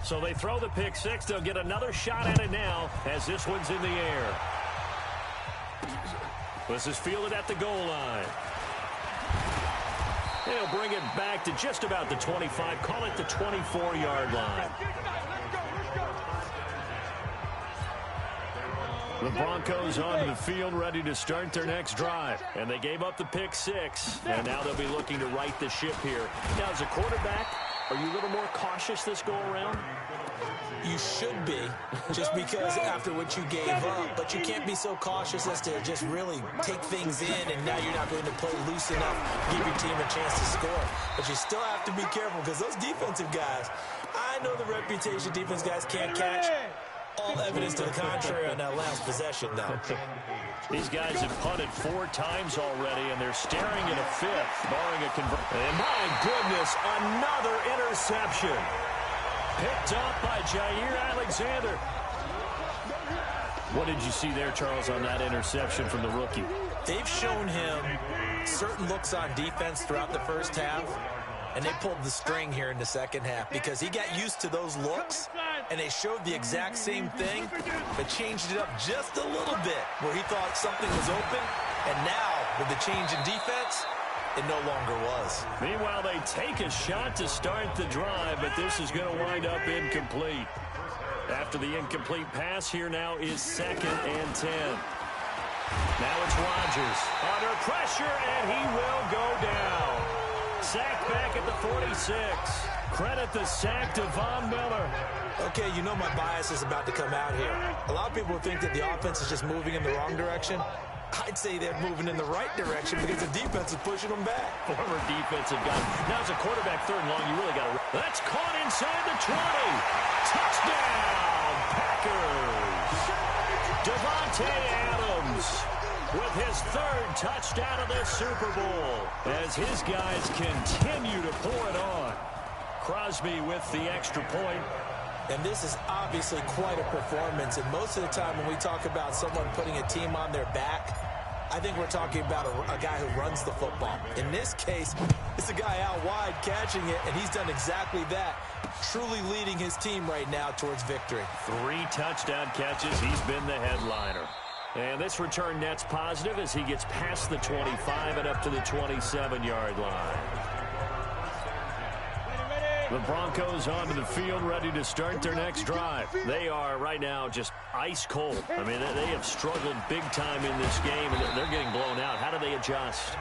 So they throw the pick six. They'll get another shot at it now as this one's in the air. This is fielded at the goal line. They'll bring it back to just about the 25. Call it the 24-yard line. The Broncos onto the field, ready to start their next drive. And they gave up the pick six, and now they'll be looking to right the ship here. Now, as a quarterback, are you a little more cautious this go-around? You should be, just because after what you gave up. But you can't be so cautious as to just really take things in, and now you're not going to play loose enough, give your team a chance to score. But you still have to be careful, because those defensive guys, I know the reputation defense guys can't catch. All evidence to the contrary on that last possession, though. These guys have punted 4 times already, and they're staring at a fifth, barring a conversion. And my goodness, another interception. Picked up by Jair Alexander. What did you see there, Charles, on that interception from the rookie? They've shown him certain looks on defense throughout the first half, and they pulled the string here in the second half because he got used to those looks, and they showed the exact same thing, but changed it up just a little bit where he thought something was open, and now with the change in defense, it no longer was. Meanwhile, they take a shot to start the drive, but this is going to wind up incomplete. After the incomplete pass, here now is 2nd and 10. Now it's Rodgers under pressure, and he will go down. Sacked back at the 46. Credit the sack to Von Miller. Okay, you know my bias is about to come out here. A lot of people think that the offense is just moving in the wrong direction. I'd say they're moving in the right direction because the defense is pushing them back. Former defensive guy. Now as a quarterback, 3rd and long, you really got to... That's caught inside the 20. Touchdown, Packers. Davante Adams with his 3rd touchdown of this Super Bowl as his guys continue to pour it on. Crosby with the extra point. And this is obviously quite a performance. And most of the time when we talk about someone putting a team on their back, I think we're talking about a guy who runs the football. In this case, it's a guy out wide catching it, and he's done exactly that, truly leading his team right now towards victory. 3 touchdown catches. He's been the headliner. And this return net's positive as he gets past the 25 and up to the 27-yard line. The Broncos onto the field, ready to start their next drive. They are right now just ice cold. I mean, they have struggled big time in this game, and they're getting blown out. How do they adjust?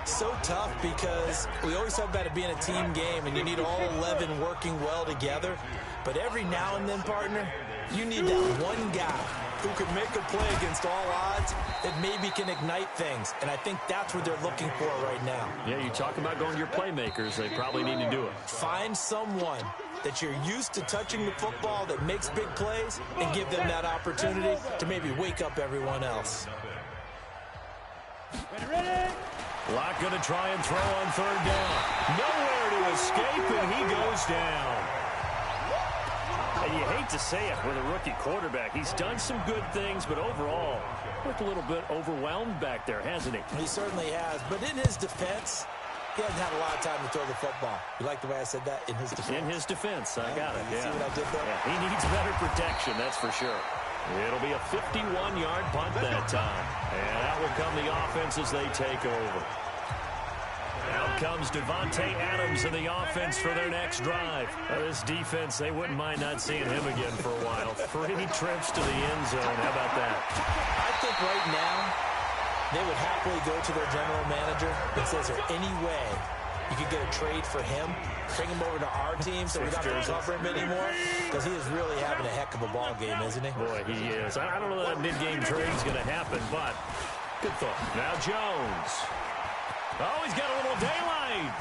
So tough because we always talk about it being a team game, and you need all 11 working well together. But every now and then, partner, you need that one guy who can make a play against all odds that maybe can ignite things. And I think that's what they're looking for right now. Yeah, you talk about going to your playmakers. They probably need to do it. Find someone that you're used to touching the football that makes big plays and give them that opportunity to maybe wake up everyone else. Locke going to try and throw on 3rd down. Nowhere to escape, and he goes down. And you hate to say it with a rookie quarterback. He's done some good things, but overall, looked a little bit overwhelmed back there, hasn't he? He certainly has. But in his defense, he hasn't had a lot of time to throw the football. You like the way I said that? In his defense. In his defense. I got it. You see what I did there? Yeah, he needs better protection, that's for sure. It'll be a 51-yard punt that time. And out will come the offense as they take over. Out comes Davante Adams in the offense for their next drive. This defense, they wouldn't mind not seeing him again for a while. 3 trips to the end zone. How about that? I think right now they would happily go to their general manager and say, is there any way you could get a trade for him, bring him over to our team so we don't have to cover him anymore? Because he is really having a heck of a ball game, isn't he? Boy, he is. I don't know that mid-game trade's going to happen, but good thought. Now Jones. Oh, he's got a little daylight.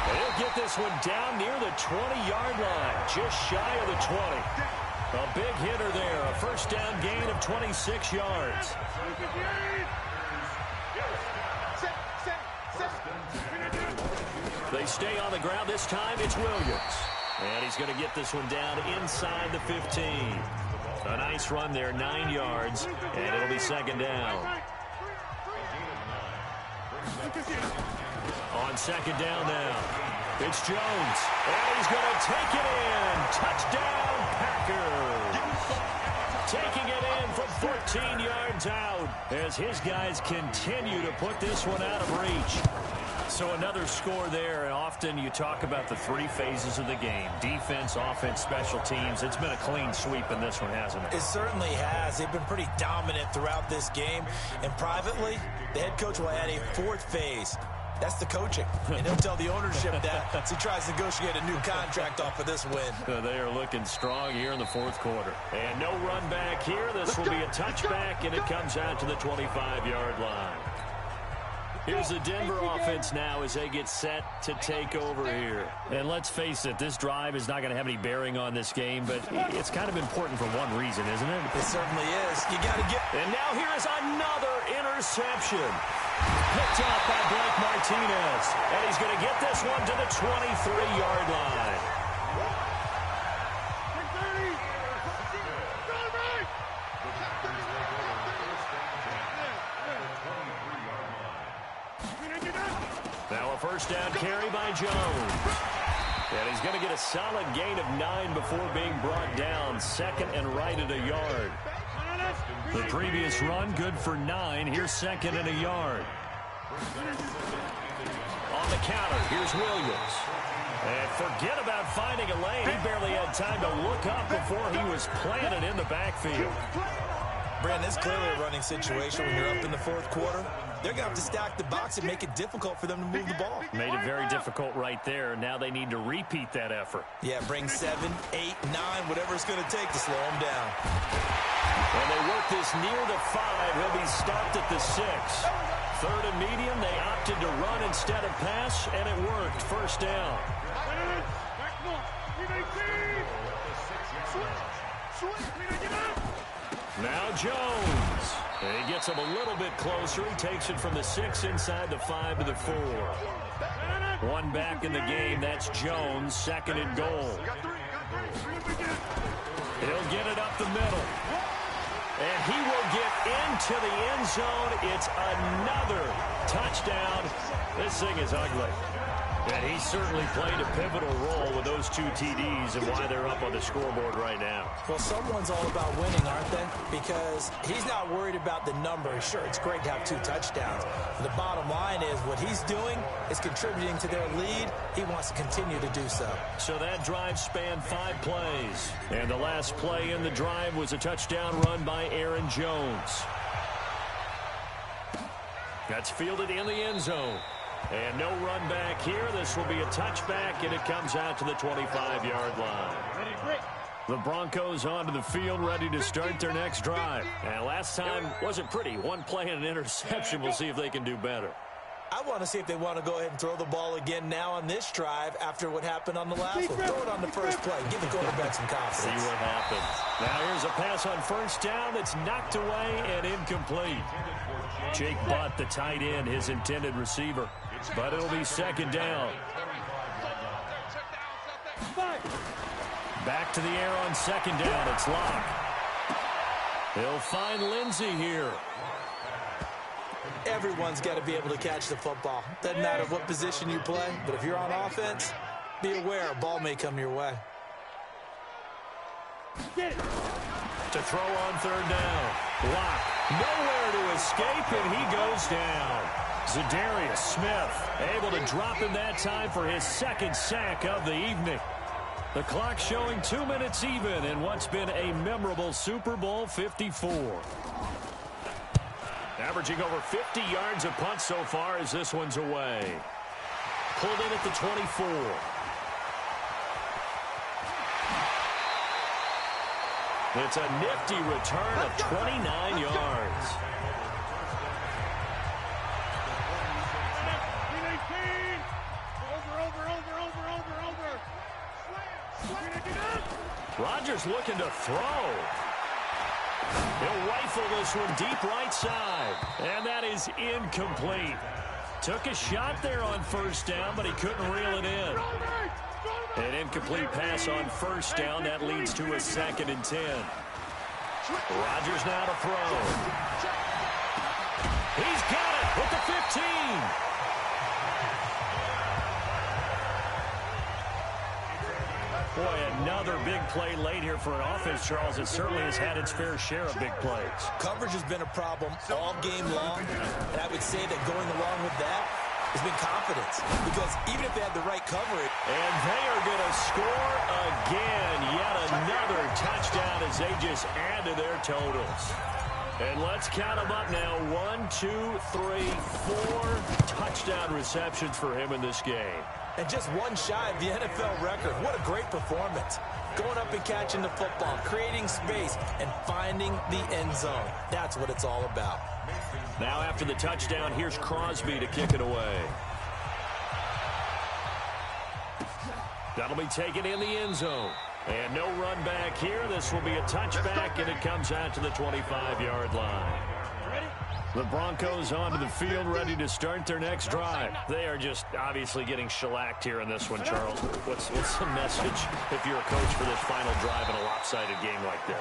He'll get this one down near the 20-yard line, just shy of the 20. A big hitter there, a 1st down gain of 26 yards. They stay on the ground. This time it's Williams. And he's going to get this one down inside the 15. A nice run there, 9 yards, and it'll be 2nd down. On 2nd down now. It's Jones, and he's going to take it in. Touchdown, Packers. Taking it in from 14 yards out as his guys continue to put this one out of reach. So another score there, and often you talk about the three phases of the game: defense, offense, special teams. It's been a clean sweep in this one, hasn't it? It certainly has. They've been pretty dominant throughout this game. And privately, the head coach will add a fourth phase. That's the coaching. And he'll tell the ownership that as he tries to negotiate a new contract off of this win. They are looking strong here in the fourth quarter. And no run back here. This will be a touchback, and it comes out to the 25-yard line. Here's the Denver offense now as they get set to take over here. And let's face it, this drive is not going to have any bearing on this game, but it's kind of important for one reason, isn't it? It certainly is. You got to get... And now here is another interception. Picked up by Blake Martinez. And he's going to get this one to the 23-yard line. Now a first down carry by Jones. And he's going to get a solid gain of 9 before being brought down. Second and right at a yard. The previous run, good for 9. Here's second and a yard. On the counter, here's Williams. And forget about finding a lane. He barely had time to look up before he was planted in the backfield. Brandon, it's clearly a running situation when you're up in the fourth quarter. They're going to have to stack the box and make it difficult for them to move the ball. Made it very difficult right there. Now they need to repeat that effort. Yeah, bring 7, 8, 9, whatever it's going to take to slow them down. When they work this near the 5, he'll be stopped at the 6. Third and medium, they opted to run instead of pass, and it worked. First down. Now Jones. He gets him a little bit closer. He takes it from the 6 inside the 5 to the 4. One back in the game. That's Jones. Second and goal. He'll get it up the middle. And he will get into the end zone. It's another touchdown. This thing is ugly. And he certainly played a pivotal role with those 2 TDs and why they're up on the scoreboard right now. Well, someone's all about winning, aren't they? Because he's not worried about the number. Sure, it's great to have 2 touchdowns. But the bottom line is what he's doing is contributing to their lead. He wants to continue to do so. So that drive spanned 5 plays. And the last play in the drive was a touchdown run by Aaron Jones. That's fielded in the end zone. And no run back here. This will be a touchback, and it comes out to the 25-yard line. The Broncos onto the field, ready to start their next drive. And last time wasn't pretty. One play and an interception. We'll see if they can do better. I want to see if they want to go ahead and throw the ball again now on this drive after what happened on the last one. Throw it on the first play. Give the quarterback some confidence. See what happens. Now here's a pass on first down that's knocked away and incomplete. Jake Butt, the tight end, his intended receiver. But it'll be second down. Back to the air on second down. It's Locke. He'll find Lindsey here. Everyone's got to be able to catch the football. Doesn't matter what position you play, but if you're on offense, be aware a ball may come your way. To throw on third down. Locke nowhere to escape, and he goes down. Zadarius Smith able to drop him that time for his second sack of the evening. The clock showing 2 minutes even in what's been a memorable Super Bowl 54. Averaging over 50 yards a punt so far as this one's away. Pulled in at the 24. It's a nifty return of 29 yards. Rodgers looking to throw. He'll rifle this one deep right side. And that is incomplete. Took a shot there on first down, but he couldn't reel it in. An incomplete pass on first down. That leads to a second and 10. Rodgers now to throw. He's got it with the 15. Boy, another big play late here for an offense, Charles. It certainly has had its fair share of big plays. Coverage has been a problem all game long, and I would say that going along with that has been confidence, because even if they had the right coverage. And they are going to score again. Yet another touchdown as they just add to their totals. And let's count them up now. 1, 2, 3, 4 touchdown receptions for him in this game. And just one shy of the NFL record. What a great performance. Going up and catching the football, creating space, and finding the end zone. That's what it's all about. Now after the touchdown, here's Crosby to kick it away. That'll be taken in the end zone. And no run back here. This will be a touchback, and it comes out to the 25-yard line. The Broncos onto the field, ready to start their next drive. They are just obviously getting shellacked here in this one, Charles. What's the message if you're a coach for this final drive in a lopsided game like this?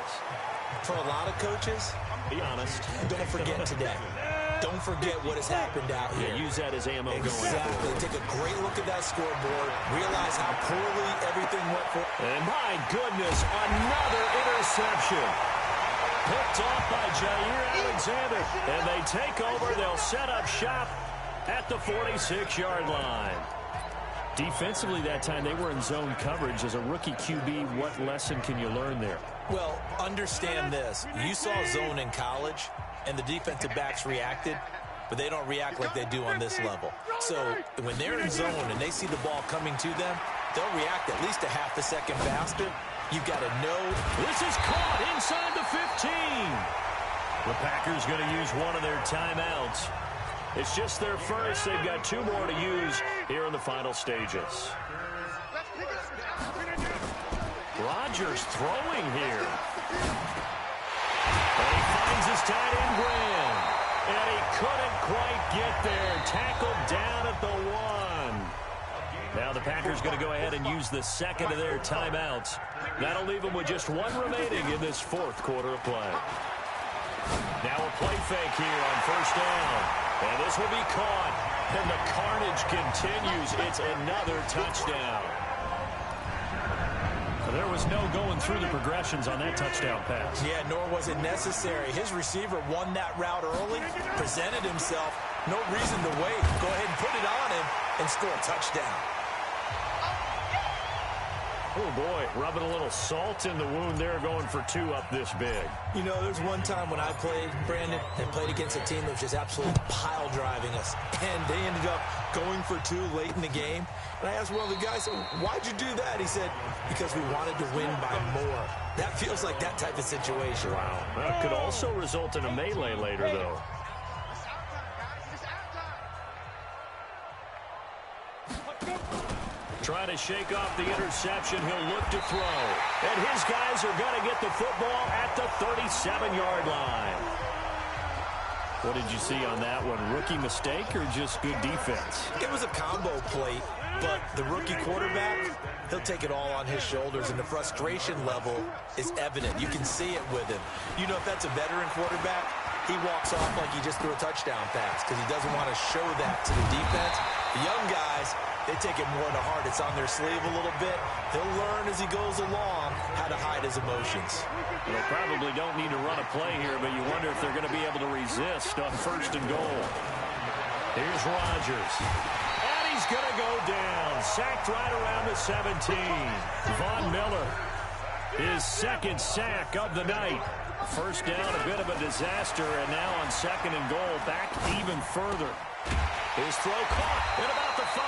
For a lot of coaches, be honest. Don't forget today. Don't forget what has happened out here. Yeah, use that as ammo going forward. Take a great look at that scoreboard. Realize how poorly everything went for. And my goodness, another interception. Picked off by Jair Alexander. And they take over. They'll set up shop at the 46-yard line. Defensively that time, they were in zone coverage. As a rookie QB, what lesson can you learn there? Well, understand this. You saw zone in college, and the defensive backs reacted, but they don't react like they do on this level. So when they're in zone and they see the ball coming to them, they'll react at least a half a second faster. You've got to know. This is caught inside the 15. The Packers going to use one of their timeouts. It's just their first. They've got 2 more to use here in the final stages. Rodgers throwing here. And he finds his tight end, Graham. And he couldn't quite get there. Tackled down at the 1. Now the Packers going to go ahead and use the second of their timeouts. That'll leave them with just 1 remaining in this 4th quarter of play. Now a play fake here on first down. And this will be caught. And the carnage continues. It's another touchdown. There was no going through the progressions on that touchdown pass. Yeah, nor was it necessary. His receiver won that route early, presented himself. No reason to wait. Go ahead and put it on him and score a touchdown. Oh, boy, rubbing a little salt in the wound there, going for 2 up this big. You know, there's one time when I played, Brandon, and played against a team that was just absolutely pile driving us. And they ended up going for 2 late in the game. And I asked one of the guys, why'd you do that? He said, because we wanted to win by more. That feels like that type of situation. Wow. That could also result in a melee later, though. Trying to shake off the interception. He'll look to throw. And his guys are going to get the football at the 37-yard line. What did you see on that one? Rookie mistake or just good defense? It was a combo plate, but the rookie quarterback, he'll take it all on his shoulders, and the frustration level is evident. You can see it with him. You know, if that's a veteran quarterback, he walks off like he just threw a touchdown pass because he doesn't want to show that to the defense. The young guys, they take it more to heart. It's on their sleeve a little bit. He'll learn as he goes along how to hide his emotions. They probably don't need to run a play here, but you wonder if they're going to be able to resist on first and goal. Here's Rodgers. And he's going to go down. Sacked right around the 17. Von Miller, his 2nd sack of the night. First down, a bit of a disaster, and now on 2nd and goal, back even further. His throw caught at about the 5.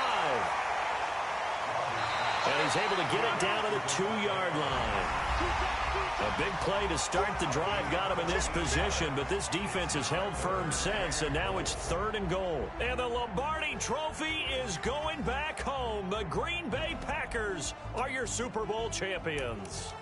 And he's able to get it down to the 2-yard line. A big play to start the drive got him in this position, but this defense has held firm since, and now it's 3rd and goal. And the Lombardi Trophy is going back home. The Green Bay Packers are your Super Bowl champions.